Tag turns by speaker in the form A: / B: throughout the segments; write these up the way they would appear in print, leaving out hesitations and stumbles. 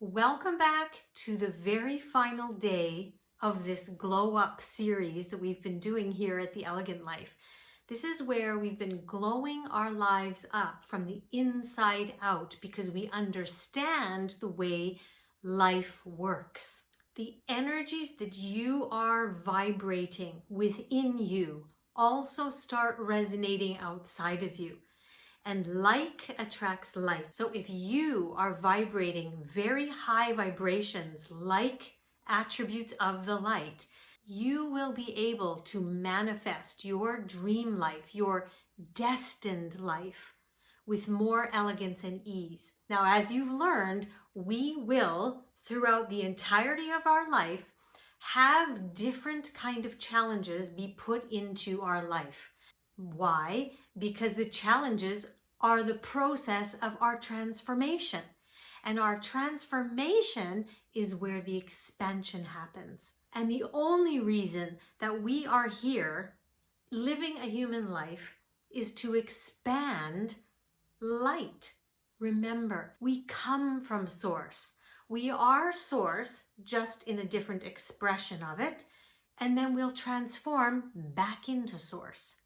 A: Welcome back to the very final day of this Glow Up series that we've been doing here at The Elegant Life. This is where we've been glowing our lives up from the inside out because we understand the way life works. The energies that you are vibrating within you also start resonating outside of you. And like attracts like. So if you are vibrating very high vibrations, like attributes of the light, you will be able to manifest your dream life, your destined life, with more elegance and ease. Now, as you've learned, we will, throughout the entirety of our life, have different kind of challenges be put into our life. Why? Because the challenges are the process of our transformation. And our transformation is where the expansion happens. And the only reason that we are here living a human life is to expand light. Remember, we come from Source. We are Source, just in a different expression of it, and then we'll transform back into Source.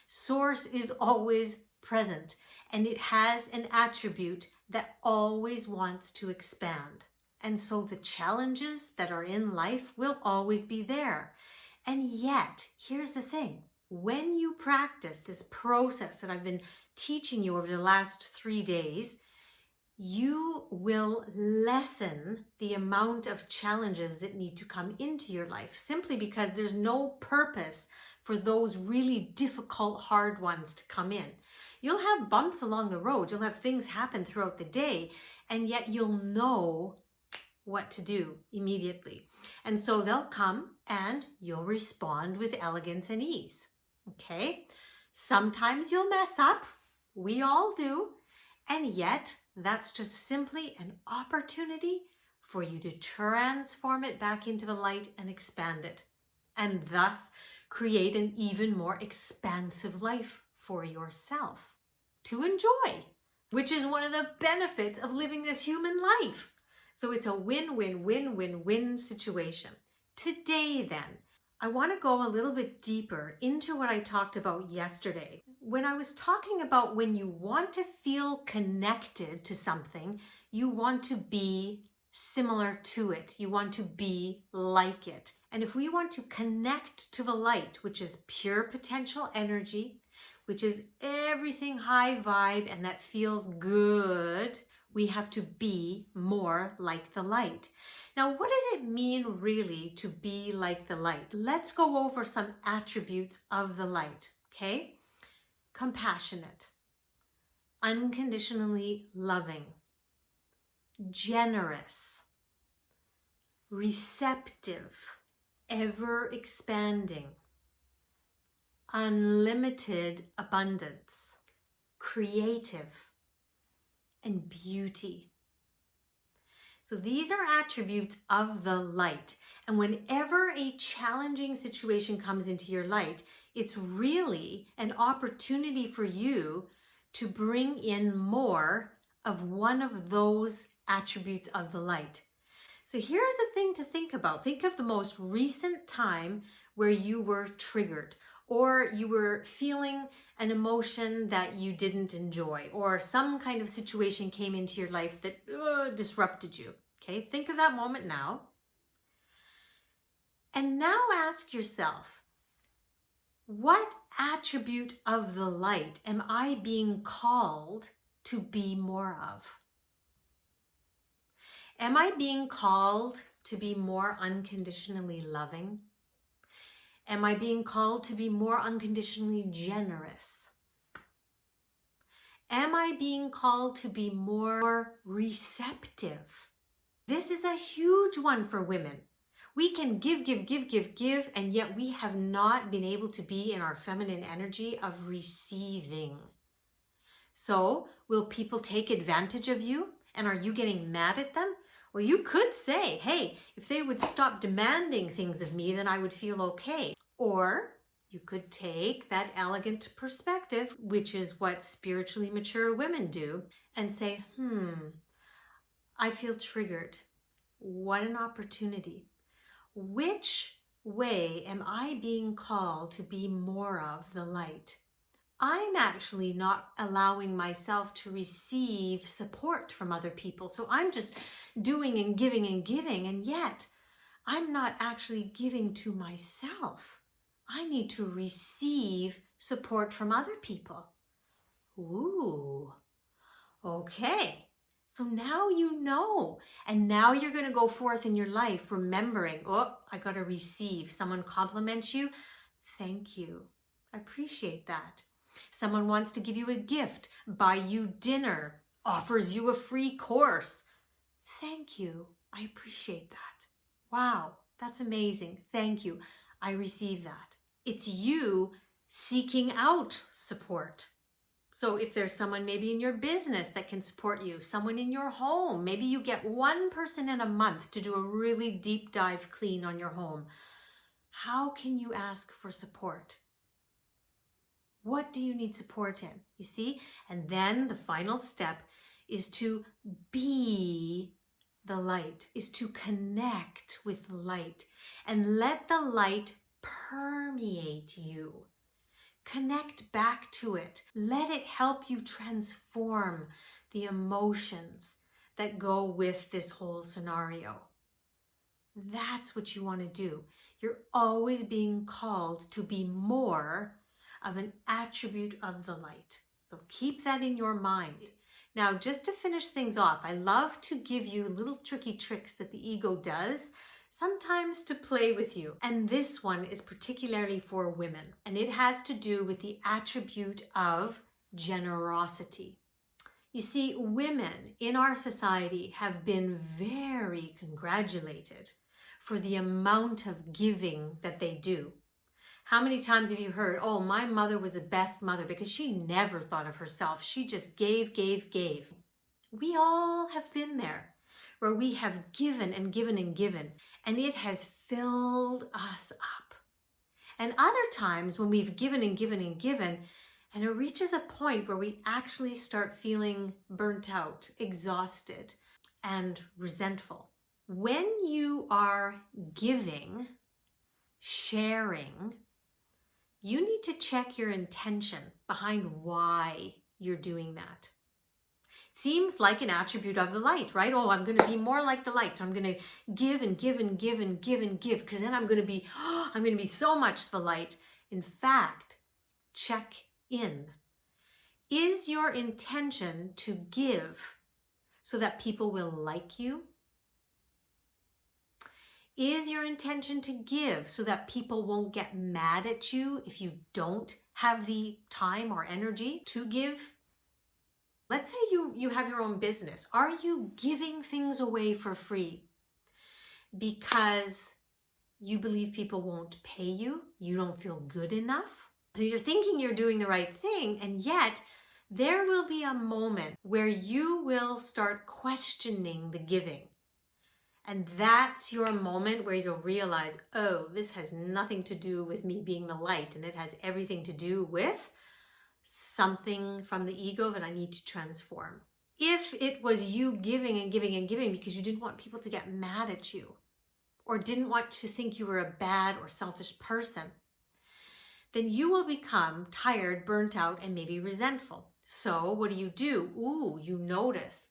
A: Source is always present, and it has an attribute that always wants to expand. And so the challenges that are in life will always be there. And yet, here's the thing. When you practice this process that I've been teaching you over the last 3 days, you will lessen the amount of challenges that need to come into your life, simply because there's no purpose for those really difficult, hard ones to come in. You'll have bumps along the road, you'll have things happen throughout the day, and yet you'll know what to do immediately. And so they'll come and you'll respond with elegance and ease, okay? Sometimes you'll mess up, we all do, and yet that's just simply an opportunity for you to transform it back into the light and expand it, and thus create an even more expansive life for yourself to enjoy, which is one of the benefits of living this human life. So it's a win-win-win-win-win situation. Today then, I want to go a little bit deeper into what I talked about yesterday. When I was talking about when you want to feel connected to something, you want to be similar to it. You want to be like it. And if we want to connect to the light, which is pure potential energy, which is everything high vibe and that feels good, we have to be more like the light. Now, what does it mean really to be like the light? Let's go over some attributes of the light, okay? Compassionate, unconditionally loving, generous, receptive, ever expanding, unlimited abundance, creative, and beauty. So these are attributes of the light. And whenever a challenging situation comes into your light, it's really an opportunity for you to bring in more of one of those attributes of the light. So here's a thing to think about. Think of the most recent time where you were triggered, or you were feeling an emotion that you didn't enjoy, or some kind of situation came into your life that disrupted you. Okay, think of that moment now. And now ask yourself, what attribute of the light am I being called to be more of? Am I being called to be more unconditionally loving? Am I being called to be more unconditionally generous? Am I being called to be more receptive? This is a huge one for women. We can give, and yet we have not been able to be in our feminine energy of receiving. So, will people take advantage of you? And are you getting mad at them? Well, you could say, hey, if they would stop demanding things of me, then I would feel okay. Or you could take that elegant perspective, which is what spiritually mature women do, and say, I feel triggered. What an opportunity. Which way am I being called to be more of the light? I'm actually not allowing myself to receive support from other people. So I'm just doing and giving, and yet I'm not actually giving to myself. I need to receive support from other people. Ooh, okay. So now you know, and now you're going to go forth in your life remembering, oh, I got to receive. Someone compliments you. Thank you. I appreciate that. Someone wants to give you a gift, buy you dinner, offers you a free course. Thank you. I appreciate that. Wow, that's amazing. Thank you. I receive that. It's you seeking out support. So if there's someone maybe in your business that can support you, someone in your home, maybe you get one person in a month to do a really deep dive clean on your home. How can you ask for support? What do you need support in? You see? And then the final step is to be the light, is to connect with light and let the light permeate you. Connect back to it. Let it help you transform the emotions that go with this whole scenario. That's what you want to do. You're always being called to be more of an attribute of the light. So keep that in your mind. Now, just to finish things off, I love to give you little tricky tricks that the ego does, sometimes to play with you. And this one is particularly for women, and it has to do with the attribute of generosity. You see, women in our society have been very congratulated for the amount of giving that they do. How many times have you heard, oh, my mother was the best mother because she never thought of herself. She just gave, gave, gave. We all have been there where we have given and given and given, and it has filled us up. And other times when we've given and given and given, and it reaches a point where we actually start feeling burnt out, exhausted, and resentful. When you are giving, sharing, you need to check your intention behind why you're doing that. Seems like an attribute of the light, right? Oh, I'm going to be more like the light. So I'm going to give and give and give and give and give, because then I'm going to be so much the light. In fact, check in. Is your intention to give so that people will like you? Is your intention to give so that people won't get mad at you if you don't have the time or energy to give? Let's say you have your own business. Are you giving things away for free because you believe people won't pay you? You don't feel good enough? So you're thinking you're doing the right thing, and yet there will be a moment where you will start questioning the giving. And that's your moment where you'll realize, oh, this has nothing to do with me being the light, and it has everything to do with something from the ego that I need to transform. If it was you giving and giving and giving because you didn't want people to get mad at you, or didn't want to think you were a bad or selfish person, then you will become tired, burnt out, and maybe resentful. So what do? Ooh, you notice.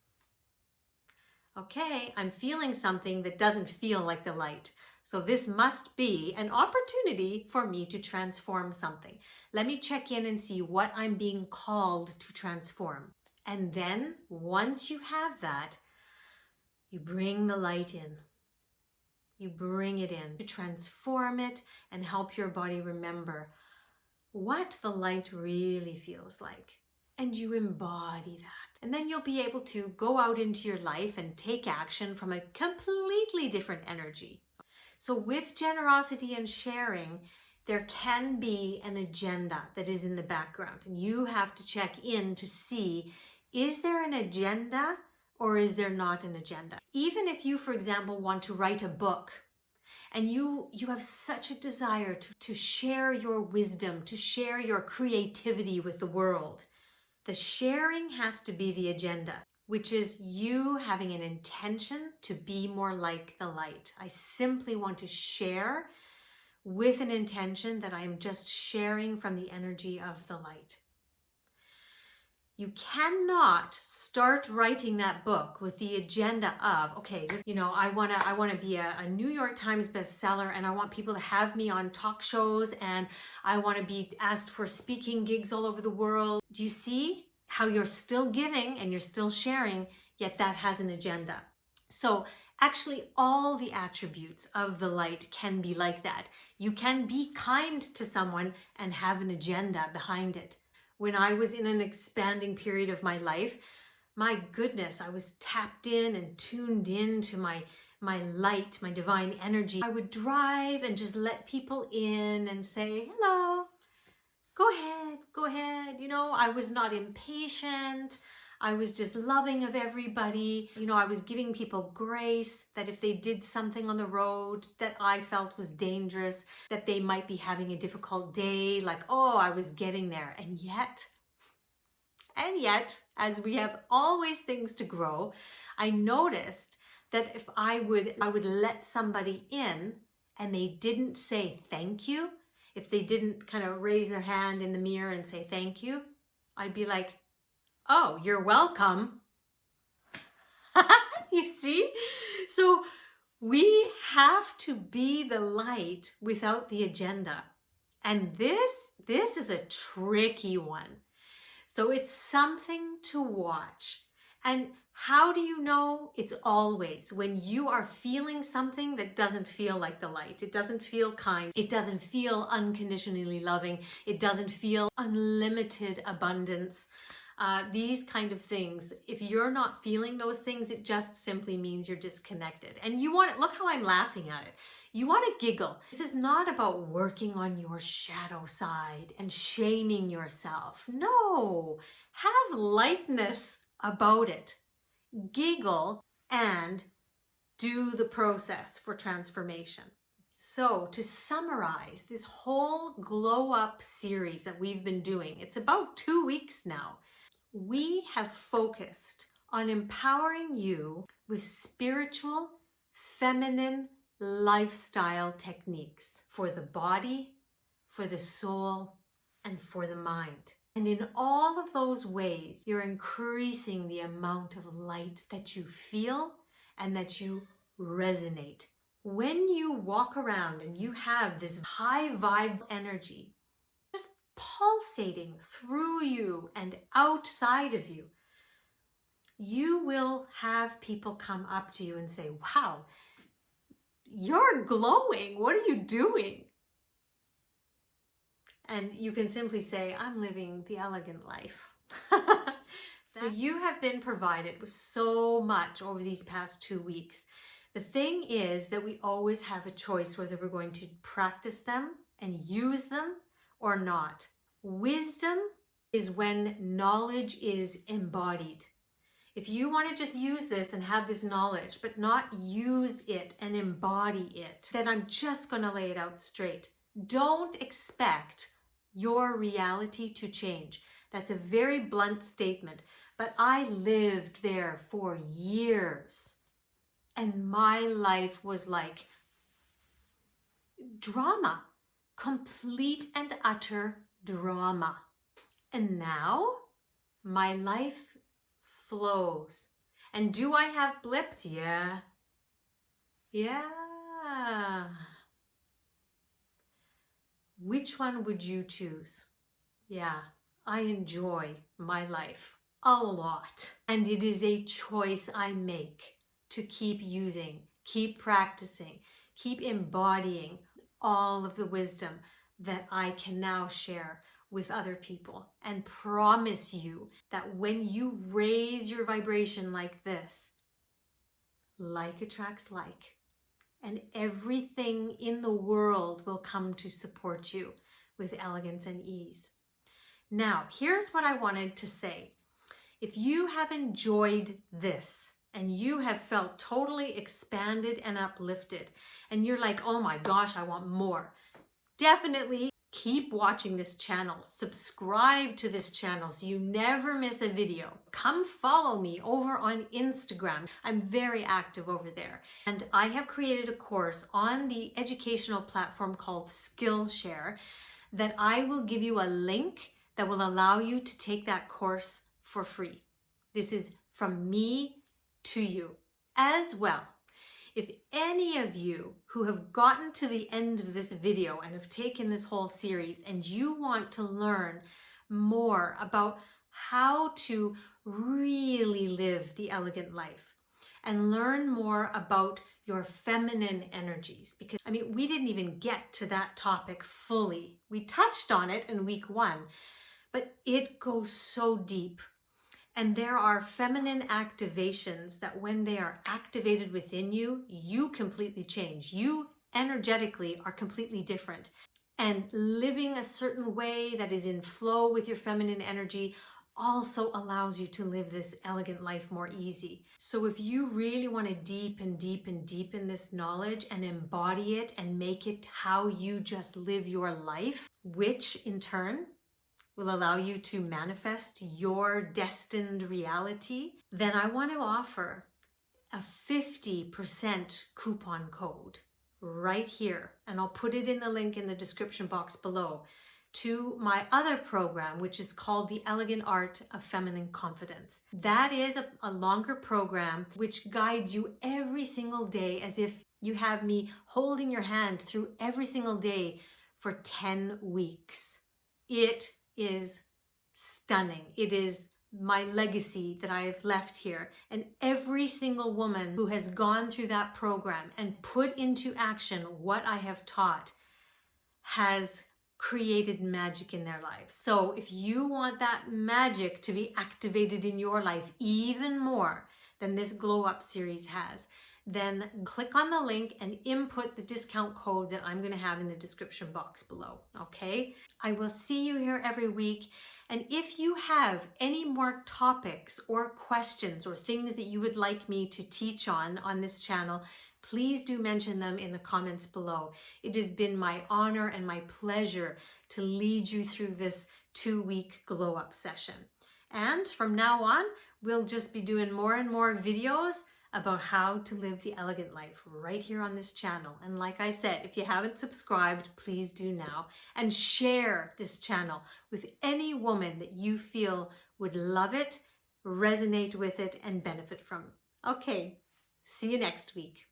A: Okay, I'm feeling something that doesn't feel like the light. So this must be an opportunity for me to transform something. Let me check in and see what I'm being called to transform. And then once you have that, you bring the light in. You bring it in to transform it and help your body remember what the light really feels like. And you embody that. And then you'll be able to go out into your life and take action from a completely different energy. So with generosity and sharing, there can be an agenda that is in the background. And you have to check in to see, is there an agenda or is there not an agenda? Even if you, for example, want to write a book, and you have such a desire to share your wisdom, to share your creativity with the world, the sharing has to be the agenda. which is you having an intention to be more like the light. I simply want to share with an intention that I am just sharing from the energy of the light. You cannot start writing that book with the agenda of, okay, I want to be a New York Times bestseller, and I want people to have me on talk shows, and I want to be asked for speaking gigs all over the world. Do you see how you're still giving and you're still sharing, yet that has an agenda? So actually all the attributes of the light can be like that. You can be kind to someone and have an agenda behind it. When I was in an expanding period of my life, my goodness, I was tapped in and tuned in to my light, my divine energy. I would drive and just let people in and say, hello, go ahead, go ahead. I was not impatient. I was just loving of everybody. I was giving people grace that if they did something on the road that I felt was dangerous, that they might be having a difficult day, like, oh, I was getting there. And yet, as we have always things to grow, I noticed that if I would let somebody in and they didn't say thank you, if they didn't kind of raise their hand in the mirror and say thank you, I'd be like, oh, you're welcome. You see? So we have to be the light without the agenda. And this is a tricky one. So it's something to watch. And how do you know? It's always when you are feeling something that doesn't feel like the light. It doesn't feel kind. It doesn't feel unconditionally loving. It doesn't feel unlimited abundance. These kind of things, if you're not feeling those things, it just simply means you're disconnected. And look how I'm laughing at it. You want to giggle. This is not about working on your shadow side and shaming yourself. No, have lightness about it. Giggle and do the process for transformation. So to summarize this whole Glow Up series that we've been doing, it's about 2 weeks now. We have focused on empowering you with spiritual, feminine lifestyle techniques for the body, for the soul, and for the mind. And in all of those ways, you're increasing the amount of light that you feel and that you resonate. When you walk around and you have this high vibe energy, pulsating through you and outside of you, you will have people come up to you and say, wow, you're glowing. What are you doing? And you can simply say, I'm living the elegant life. So you have been provided with so much over these past 2 weeks. The thing is that we always have a choice whether we're going to practice them and use them or not. Wisdom is when knowledge is embodied. If you want to just use this and have this knowledge, but not use it and embody it, then I'm just going to lay it out straight. Don't expect your reality to change. That's a very blunt statement, but I lived there for years. And my life was like drama, complete and utter drama. And now my life flows. And do I have blips? Yeah. Which one would you choose? Yeah, I enjoy my life a lot. And it is a choice I make to keep using, keep practicing, keep embodying all of the wisdom that I can now share with other people, and promise you that when you raise your vibration like this, like attracts like, and everything in the world will come to support you with elegance and ease. Now, here's what I wanted to say. If you have enjoyed this and you have felt totally expanded and uplifted, and you're like, oh my gosh, I want more, definitely keep watching this channel. Subscribe to this channel so you never miss a video. Come follow me over on Instagram. I'm very active over there. And I have created a course on the educational platform called Skillshare that I will give you a link that will allow you to take that course for free. This is from me to you as well. If any of you who have gotten to the end of this video and have taken this whole series and you want to learn more about how to really live the elegant life and learn more about your feminine energies, because we didn't even get to that topic fully. We touched on it in week 1, but it goes so deep. And there are feminine activations that when they are activated within you, you completely change. You energetically are completely different. And living a certain way that is in flow with your feminine energy also allows you to live this elegant life more easy. So if you really want to deepen this knowledge and embody it and make it how you just live your life, which in turn will allow you to manifest your destined reality, then I want to offer a 50% coupon code right here. And I'll put it in the link in the description box below to my other program, which is called The Elegant Art of Feminine Confidence. That is a longer program which guides you every single day as if you have me holding your hand through every single day for 10 weeks. It is stunning. It is my legacy that I have left here. And every single woman who has gone through that program and put into action what I have taught has created magic in their lives. So if you want that magic to be activated in your life even more than this Glow Up series has, then click on the link and input the discount code that I'm going to have in the description box below. Okay? I will see you here every week. And if you have any more topics or questions or things that you would like me to teach on this channel, please do mention them in the comments below. It has been my honor and my pleasure to lead you through this 2-week glow up session. And from now on, we'll just be doing more and more videos about how to live the elegant life right here on this channel. And like I said, if you haven't subscribed, please do now, and share this channel with any woman that you feel would love it, resonate with it, and benefit from it. Okay, see you next week.